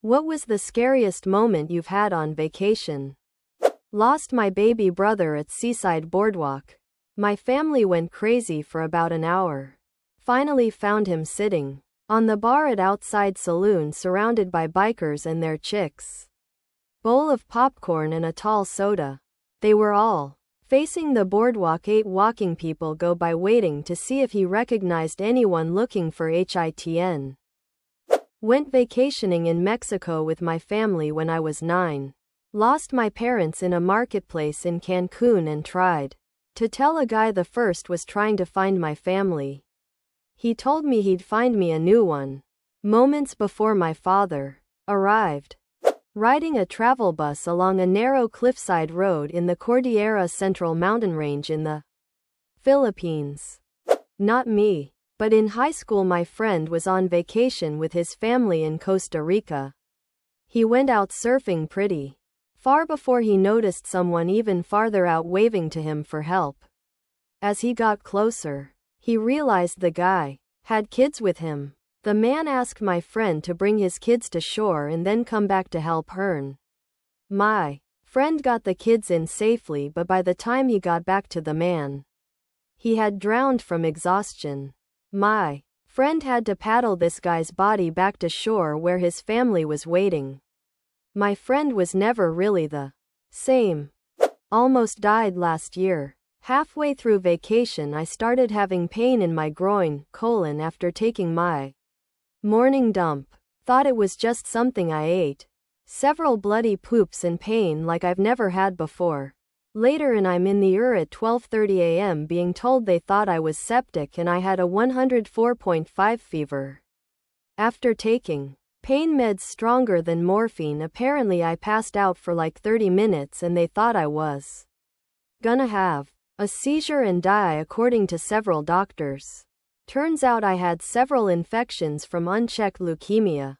What was the scariest moment you've had on vacation? Lost my baby brother at Seaside Boardwalk. My family went crazy for about an hour. Finally found him sitting on the bar at outside saloon surrounded by bikers and their chicks. Bowl of popcorn and a tall soda. They were all facing the boardwalk. 8 walking people go by waiting to see if he recognized anyone looking for HITN. Went vacationing in Mexico with my family when I was 9. Lost my parents in a marketplace in Cancun and tried to tell a guy the first was trying to find my family. He told me he'd find me a new one. Moments before my father arrived. Riding a travel bus along a narrow cliffside road in the Cordillera Central mountain range in the Philippines. Not me. But in high school my friend was on vacation with his family in Costa Rica. He went out surfing pretty far before he noticed someone even farther out waving to him for help. As he got closer, he realized the guy had kids with him. The man asked my friend to bring his kids to shore and then come back to help her. My friend got the kids in safely, but by the time he got back to the man, he had drowned from exhaustion. My friend had to paddle this guy's body back to shore where his family was waiting. My friend was never really the same. Almost died last year. Halfway through vacation I started having pain in my groin, after taking my morning dump. Thought it was just something I ate. Several bloody poops and pain like I've never had before. Later I'm in the at 12:30 a.m. being told they thought I was septic and I had a 104.5 fever. After taking pain meds stronger than morphine, apparently I passed out for like 30 minutes and they thought I was gonna have a seizure and die according to several doctors. Turns out I had several infections from unchecked leukemia.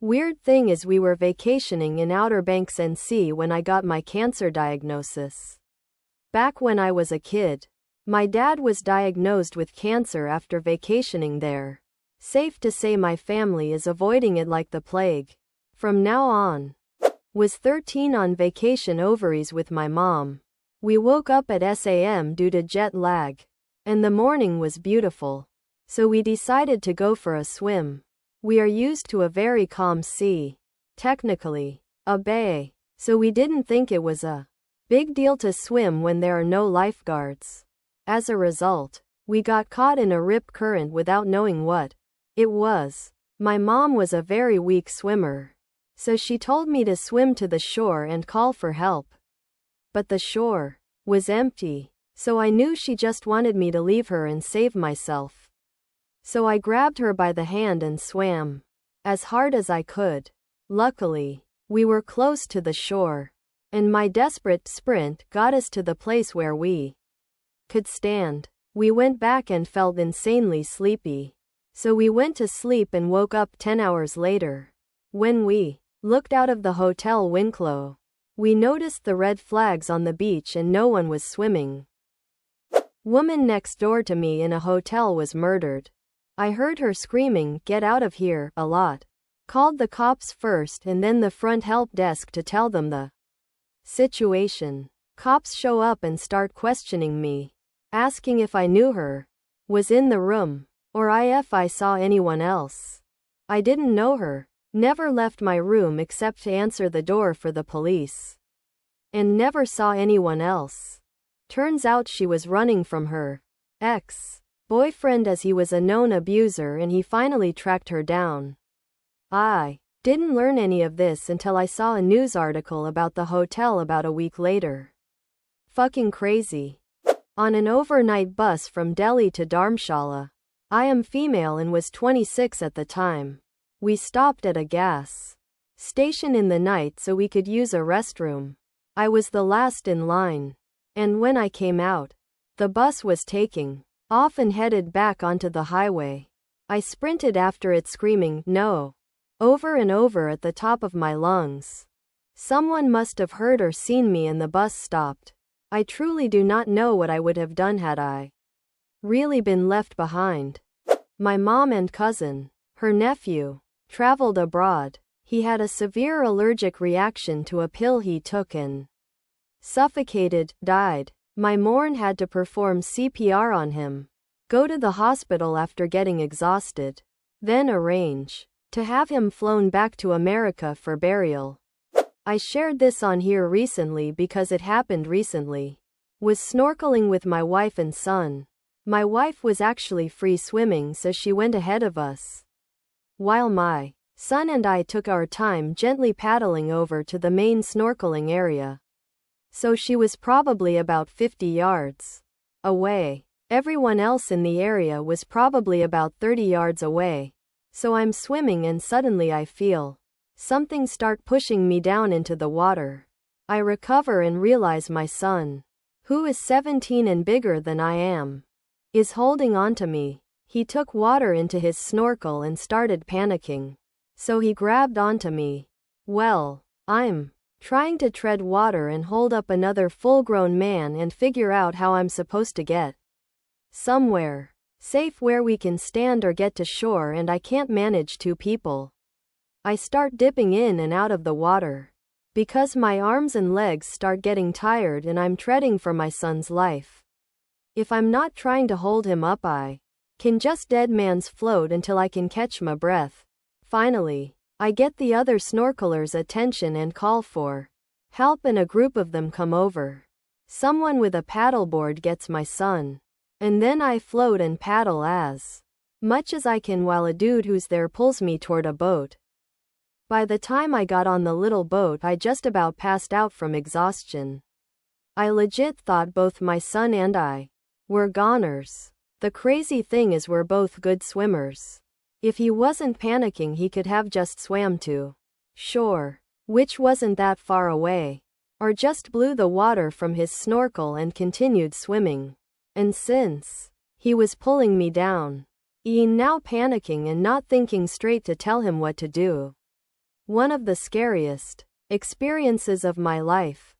Weird thing is we were vacationing in Outer Banks, NC when I got my cancer diagnosis. Back when I was a kid, my dad was diagnosed with cancer after vacationing there. Safe to say my family is avoiding it like the plague. From now on. Was 13 on vacation ovaries with my mom. We woke up at 6 a.m. due to jet lag. And the morning was beautiful. So we decided to go for a swim. We are used to a very calm sea. Technically, a bay. So we didn't think it was a big deal to swim when there are no lifeguards. As a result, we got caught in a rip current without knowing what it was. My mom was a very weak swimmer. So she told me to swim to the shore and call for help. But the shore was empty. So I knew she just wanted me to leave her and save myself. So I grabbed her by the hand and swam as hard as I could. Luckily, we were close to the shore, and my desperate sprint got us to the place where we could stand. We went back and felt insanely sleepy. So we went to sleep and woke up 10 hours later. When we looked out of the hotel window, we noticed the red flags on the beach and no one was swimming. Woman next door to me in a hotel was murdered. I heard her screaming, "Get out of here," a lot. Called the cops first and then the front help desk to tell them the situation. Cops show up and start questioning me, asking if I knew her, was in the room, or if I saw anyone else. I didn't know her, never left my room except to answer the door for the police, and never saw anyone else. Turns out she was running from her ex-boyfriend as he was a known abuser and he finally tracked her down. I didn't learn any of this until I saw a news article about the hotel about a week later. Fucking crazy. On an overnight bus from Delhi to Dharamshala. I am female and was 26 at the time. We stopped at a gas station in the night so we could use a restroom. I was the last in line. And when I came out, the bus was taking off and headed back onto the highway. I sprinted after it screaming, "No," over and over at the top of my lungs. Someone must have heard or seen me and the bus stopped. I truly do not know what I would have done had I really been left behind. My mom and cousin, her nephew, traveled abroad. He had a severe allergic reaction to a pill he took and suffocated, died. My morn had to perform CPR on him, go to the hospital after getting exhausted, then arrange to have him flown back to America for burial. I shared this on here recently because it happened recently. Was snorkeling with my wife and son. My wife was actually free swimming, so she went ahead of us, while my son and I took our time gently paddling over to the main snorkeling area. So she was probably about 50 yards away. Everyone else in the area was probably about 30 yards away. So I'm swimming and suddenly I feel something start pushing me down into the water. I recover and realize my son, who is 17 and bigger than I am, is holding onto me. He took water into his snorkel and started panicking. So he grabbed onto me. Well, I'm trying to tread water and hold up another full-grown man and figure out how I'm supposed to get somewhere safe where we can stand or get to shore, and I can't manage two people. I start dipping in and out of the water because my arms and legs start getting tired and I'm treading for my son's life. If I'm not trying to hold him up, I can just dead man's float until I can catch my breath. Finally, I get the other snorkelers' attention and call for help, and a group of them come over. Someone with a paddleboard gets my son, and then I float and paddle as much as I can while a dude who's there pulls me toward a boat. By the time I got on the little boat, I just about passed out from exhaustion. I legit thought both my son and I were goners. The crazy thing is we're both good swimmers. If he wasn't panicking, he could have just swam to shore, which wasn't that far away, or just blew the water from his snorkel and continued swimming. And since he was pulling me down, Ian now panicking and not thinking straight to tell him what to do. One of the scariest experiences of my life.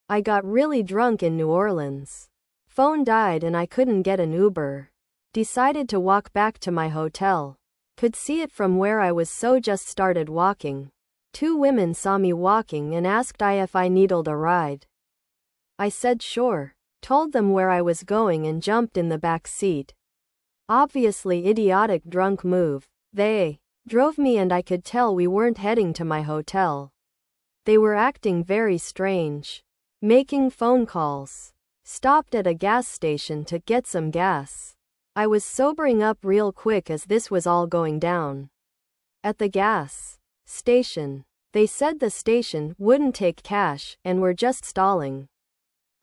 I got really drunk in New Orleans. Phone died and I couldn't get an Uber. Decided to walk back to my hotel. Could see it from where I was, so just started walking. Two women saw me walking and asked if I needed a ride. I said sure, told them where I was going and jumped in the back seat. Obviously idiotic drunk move. They drove me and I could tell we weren't heading to my hotel. They were acting very strange, making phone calls. Stopped at a gas station to get some gas. I was sobering up real quick as this was all going down. At the gas station, they said the station wouldn't take cash and were just stalling.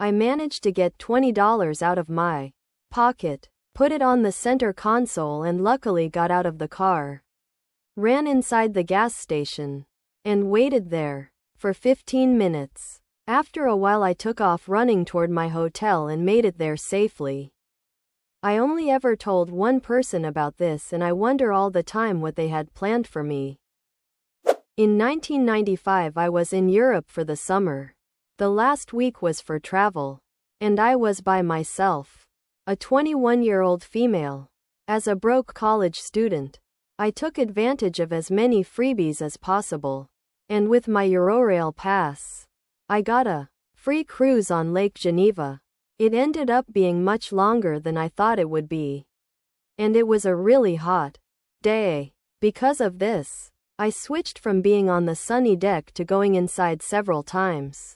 I managed to get $20 out of my pocket, put it on the center console, and luckily got out of the car. Ran inside the gas station and waited there for 15 minutes. After a while I took off running toward my hotel and made it there safely. I only ever told one person about this and I wonder all the time what they had planned for me. In 1995 I was in Europe for the summer. The last week was for travel. And I was by myself. A 21-year-old female. As a broke college student, I took advantage of as many freebies as possible. And with my Eurorail pass, I got a free cruise on Lake Geneva. It ended up being much longer than I thought it would be. And it was a really hot day. Because of this, I switched from being on the sunny deck to going inside several times.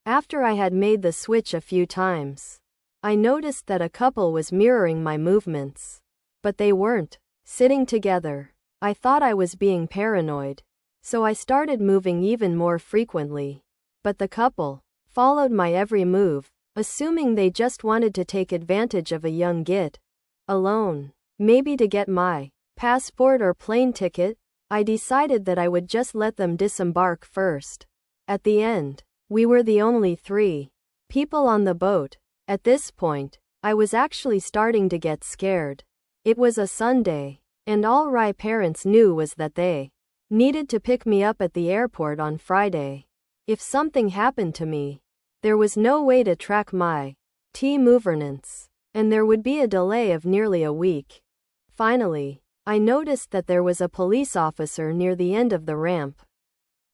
After I had made the switch a few times, I noticed that a couple was mirroring my movements. But they weren't sitting together. I thought I was being paranoid, so I started moving even more frequently. But the couple followed my every move, assuming they just wanted to take advantage of a young git alone, maybe to get my passport or plane ticket. I decided that I would just let them disembark first. At the end, we were the only 3 people on the boat. At this point, I was actually starting to get scared. It was a Sunday, and all my parents knew was that they needed to pick me up at the airport on Friday. If something happened to me, there was no way to track my movements, and there would be a delay of nearly a week. Finally, I noticed that there was a police officer near the end of the ramp.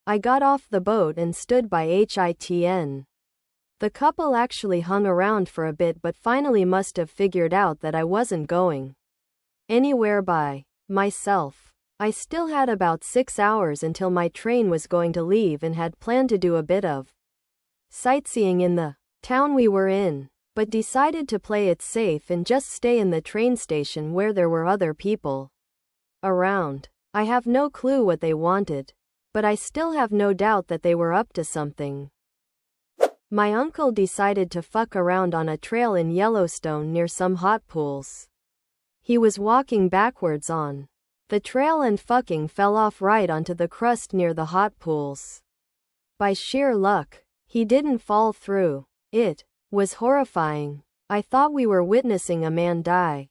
I got off the boat and stood by HITN. The couple actually hung around for a bit but finally must have figured out that I wasn't going anywhere by myself. I still had about 6 hours until my train was going to leave and had planned to do a bit of sightseeing in the town we were in, but decided to play it safe and just stay in the train station where there were other people around. I have no clue what they wanted, but I still have no doubt that they were up to something. My uncle decided to fuck around on a trail in Yellowstone near some hot pools. He was walking backwards on the trail and fucking fell off right onto the crust near the hot pools. By sheer luck, he didn't fall through. It was horrifying. I thought we were witnessing a man die.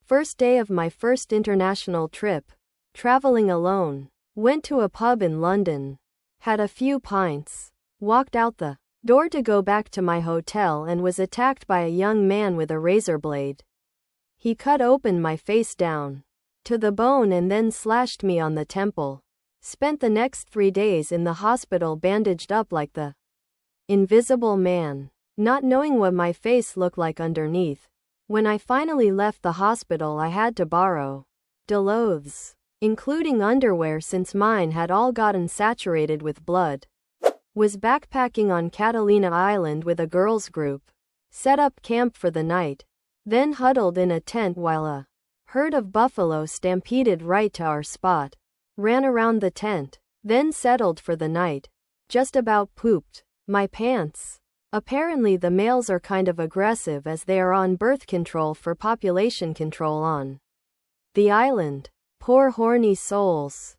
First day of my first international trip, traveling alone. Went to a pub in London. Had a few pints. Walked out the door to go back to my hotel and was attacked by a young man with a razor blade. He cut open my face down to the bone and then slashed me on the temple. Spent the next 3 days in the hospital bandaged up like the Invisible Man, not knowing what my face looked like underneath. When I finally left the hospital, I had to borrow clothes, including underwear since mine had all gotten saturated with blood. Was backpacking on Catalina Island with a girls group. Set up camp for the night. Then huddled in a tent while a herd of buffalo stampeded right to our spot. Ran around the tent. Then settled for the night. Just about pooped my pants. Apparently the males are kind of aggressive as they are on birth control for population control on the island. Poor horny souls.